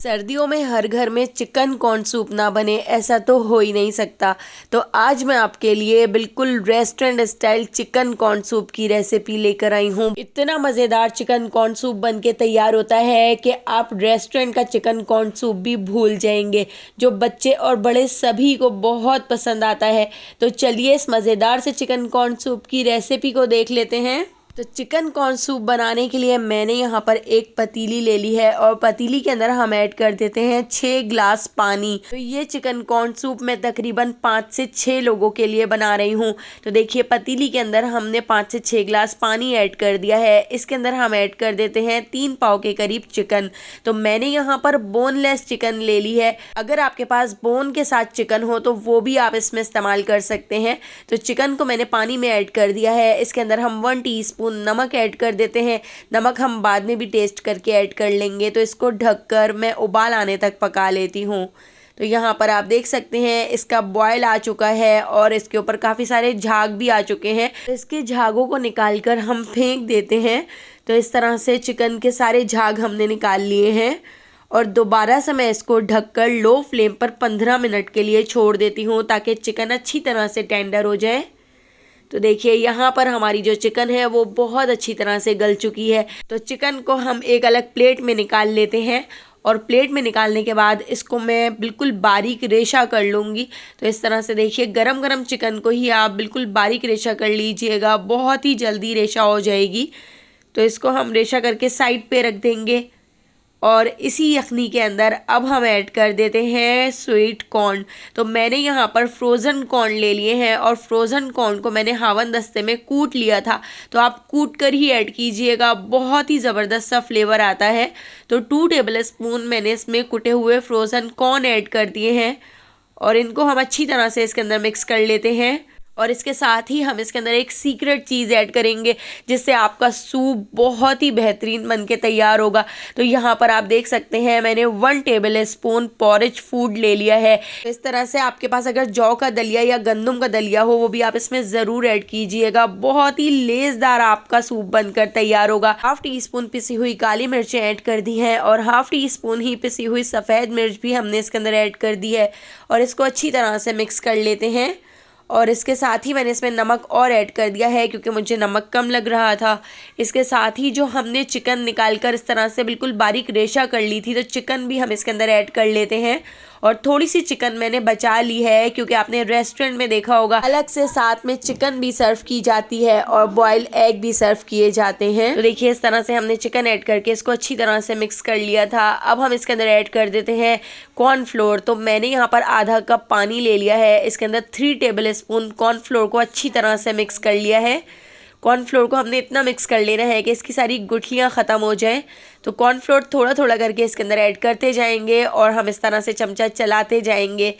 सर्दियों में हर घर में चिकन कॉर्न सूप ना बने ऐसा तो हो ही नहीं सकता। तो आज मैं आपके लिए बिल्कुल restaurant style chicken corn soup की रेसिपी लेकर आई हूँ। इतना मज़ेदार चिकन कॉर्न सूप बन के तैयार होता है कि आप रेस्टोरेंट का चिकन कॉर्न सूप भी भूल जाएंगे, जो बच्चे और बड़े सभी को बहुत पसंद आता है। तो चलिए इस मज़ेदार से चिकन कॉर्न सूप की रेसिपी को देख लेते हैं। तो चिकन कॉर्न सूप बनाने के लिए मैंने यहाँ पर एक पतीली ले ली है और पतीली के अंदर हम ऐड कर देते हैं 6 ग्लास पानी। तो ये चिकन कॉर्न सूप मैं तकरीबन 5 से 6 लोगों के लिए बना रही हूँ। तो देखिए पतीली के अंदर हमने 5 से 6 ग्लास पानी ऐड कर दिया है। इसके अंदर हम ऐड कर देते हैं 3 पाव के करीब चिकन। तो मैंने यहाँ पर बोनलेस चिकन ले ली है। अगर आपके पास बोन के साथ चिकन हो तो वो भी आप इसमें इस्तेमाल कर सकते हैं। तो चिकन को मैंने पानी में ऐड कर दिया है। इसके अंदर हम 1 टीस्पून नमक ऐड कर देते हैं। नमक हम बाद में भी टेस्ट करके ऐड कर लेंगे। तो इसको ढककर मैं उबाल आने तक पका लेती हूँ। तो यहाँ पर आप देख सकते हैं इसका बॉयल आ चुका है और इसके ऊपर काफ़ी सारे झाग भी आ चुके हैं। तो इसके झागों को निकालकर हम फेंक देते हैं। तो इस तरह से चिकन के सारे झाग हमने निकाल लिए हैं और दोबारा से मैं इसको ढककर लो फ्लेम पर 15 मिनट के लिए छोड़ देती हूँ ताकि चिकन अच्छी तरह से टेंडर हो जाए। तो देखिए यहाँ पर हमारी जो चिकन है वो बहुत अच्छी तरह से गल चुकी है। तो चिकन को हम एक अलग प्लेट में निकाल लेते हैं और प्लेट में निकालने के बाद इसको मैं बिल्कुल बारीक रेशा कर लूँगी। तो इस तरह से देखिए गरम गरम चिकन को ही आप बिल्कुल बारीक रेशा कर लीजिएगा, बहुत ही जल्दी रेशा हो जाएगी। तो इसको हम रेशा करके साइड पे रख देंगे और इसी यखनी के अंदर अब हम ऐड कर देते हैं स्वीट कॉर्न। तो मैंने यहाँ पर फ्रोज़न कॉर्न ले लिए हैं और फ्रोज़न कॉर्न को मैंने हावन दस्ते में कूट लिया था। तो आप कूट कर ही ऐड कीजिएगा, बहुत ही ज़बरदस्त सा फ्लेवर आता है। तो 2 टेबल स्पून मैंने इसमें कुटे हुए फ्रोज़न कॉर्न ऐड कर दिए हैं और इनको हम अच्छी तरह से इसके अंदर मिक्स कर लेते हैं। और इसके साथ ही हम इसके अंदर एक सीक्रेट चीज़ ऐड करेंगे जिससे आपका सूप बहुत ही बेहतरीन बन के तैयार होगा। तो यहाँ पर आप देख सकते हैं मैंने 1 टेबल स्पून पॉरेज फूड ले लिया है। तो इस तरह से आपके पास अगर जौ का दलिया या गंदम का दलिया हो वो भी आप इसमें ज़रूर ऐड कीजिएगा, बहुत ही लेज़दार आपका सूप बनकर तैयार होगा। 1/2 टीस्पून पिसी हुई काली मिर्चें ऐड कर दी हैं और 1/2 टीस्पून ही पिसी हुई सफ़ेद मिर्च भी हमने इसके अंदर ऐड कर दी है और इसको अच्छी तरह से मिक्स कर लेते हैं। और इसके साथ ही मैंने इसमें नमक और ऐड कर दिया है क्योंकि मुझे नमक कम लग रहा था। इसके साथ ही जो हमने चिकन निकाल कर इस तरह से बिल्कुल बारीक रेशा कर ली थी तो चिकन भी हम इसके अंदर ऐड कर लेते हैं। और थोड़ी सी चिकन मैंने बचा ली है क्योंकि आपने रेस्टोरेंट में देखा होगा अलग से साथ में चिकन भी सर्व की जाती है और बॉयल एग भी सर्व किए जाते हैं। तो देखिए इस तरह से हमने चिकन ऐड करके इसको अच्छी तरह से मिक्स कर लिया था। अब हम इसके अंदर ऐड कर देते हैं कॉर्नफ्लोर। तो मैंने यहाँ पर आधा कप पानी ले लिया है। इसके अंदर 3 टेबल स्पून कॉर्नफ्लोर को अच्छी तरह से मिक्स कर लिया है। कॉर्नफ्लोर को हमने इतना मिक्स कर लेना है कि इसकी सारी गुठलियाँ ख़त्म हो जाएं। तो कॉर्नफ्लोर थोड़ा थोड़ा करके इसके अंदर ऐड करते जाएंगे और हम इस तरह से चमचा चलाते जाएंगे।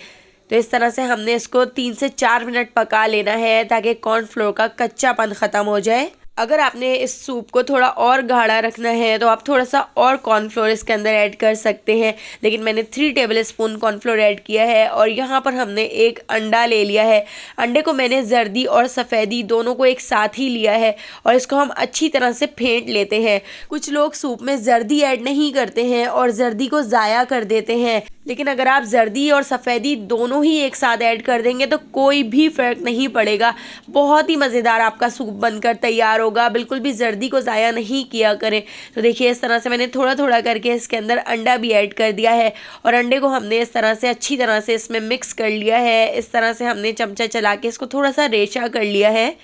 तो इस तरह से हमने इसको 3 से 4 मिनट पका लेना है ताकि कॉर्नफ्लोर का कच्चापन ख़त्म हो जाए। अगर आपने इस सूप को थोड़ा और गाढ़ा रखना है तो आप थोड़ा सा और कॉर्नफ्लोर इसके अंदर ऐड कर सकते हैं, लेकिन मैंने 3 टेबल स्पून कॉर्नफ्लोर ऐड किया है। और यहाँ पर हमने एक अंडा ले लिया है। अंडे को मैंने जर्दी और सफ़ेदी दोनों को एक साथ ही लिया है और इसको हम अच्छी तरह से फेंट लेते हैं। कुछ लोग सूप में जर्दी ऐड नहीं करते हैं और जर्दी को ज़ाया कर देते हैं, लेकिन अगर आप जर्दी और सफ़ेदी दोनों ही एक साथ ऐड कर देंगे तो कोई भी फ़र्क नहीं पड़ेगा, बहुत ही मज़ेदार आपका सूप बनकर तैयार होगा। बिल्कुल भी जर्दी को ज़ाया नहीं किया करें। तो देखिए इस तरह से मैंने थोड़ा थोड़ा करके इसके अंदर अंडा भी ऐड कर दिया है और अंडे को हमने इस तरह से अच्छी तरह से इसमें मिक्स कर लिया है। इस तरह से हमने चमचा चला के इसको थोड़ा सा रेशा कर लिया है।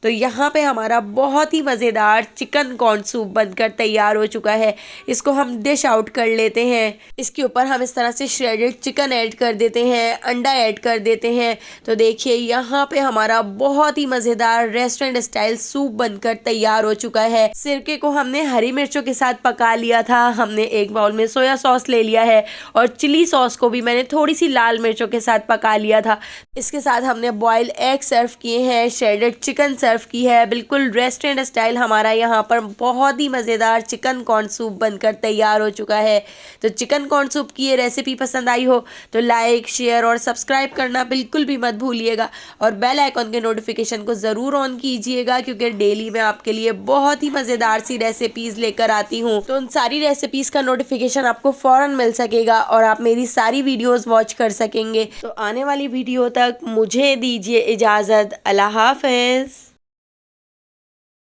तो यहाँ पे हमारा बहुत ही मज़ेदार चिकन कॉर्न सूप बनकर तैयार हो चुका है। इसको हम डिश आउट कर लेते हैं। इसके ऊपर हम इस तरह से श्रेडेड चिकन ऐड कर देते हैं, अंडा ऐड कर देते हैं। तो देखिए यहाँ पे हमारा बहुत ही मज़ेदार रेस्टोरेंट स्टाइल सूप बनकर तैयार हो चुका है। सिरके को हमने हरी मिर्चों के साथ पका लिया था। हमने एक बाउल में सोया सॉस ले लिया है और चिली सॉस को भी मैंने थोड़ी सी लाल मिर्चों के साथ पका लिया था। इसके साथ हमने बॉयल एग सर्व किए हैं, श्रेडेड चिकन सर्व सर्व की है। बिल्कुल रेस्टोरेंट स्टाइल हमारा यहाँ पर बहुत ही मज़ेदार चिकन कॉर्न सूप बनकर तैयार हो चुका है। तो चिकन कॉर्न सूप की ये रेसिपी पसंद आई हो तो लाइक, शेयर और सब्सक्राइब करना बिल्कुल भी मत भूलिएगा और बेल आइकॉन के नोटिफिकेशन को ज़रूर ऑन कीजिएगा, क्योंकि डेली मैं आपके लिए बहुत ही मज़ेदार सी रेसिपीज़ लेकर आती हूँ। तो उन सारी रेसिपीज़ का नोटिफिकेशन आपको फ़ौरन मिल सकेगा और आप मेरी सारी वीडियोज़ वॉच कर सकेंगे। तो आने वाली वीडियो तक मुझे दीजिए इजाज़त। अल्लाह हाफ़िज़।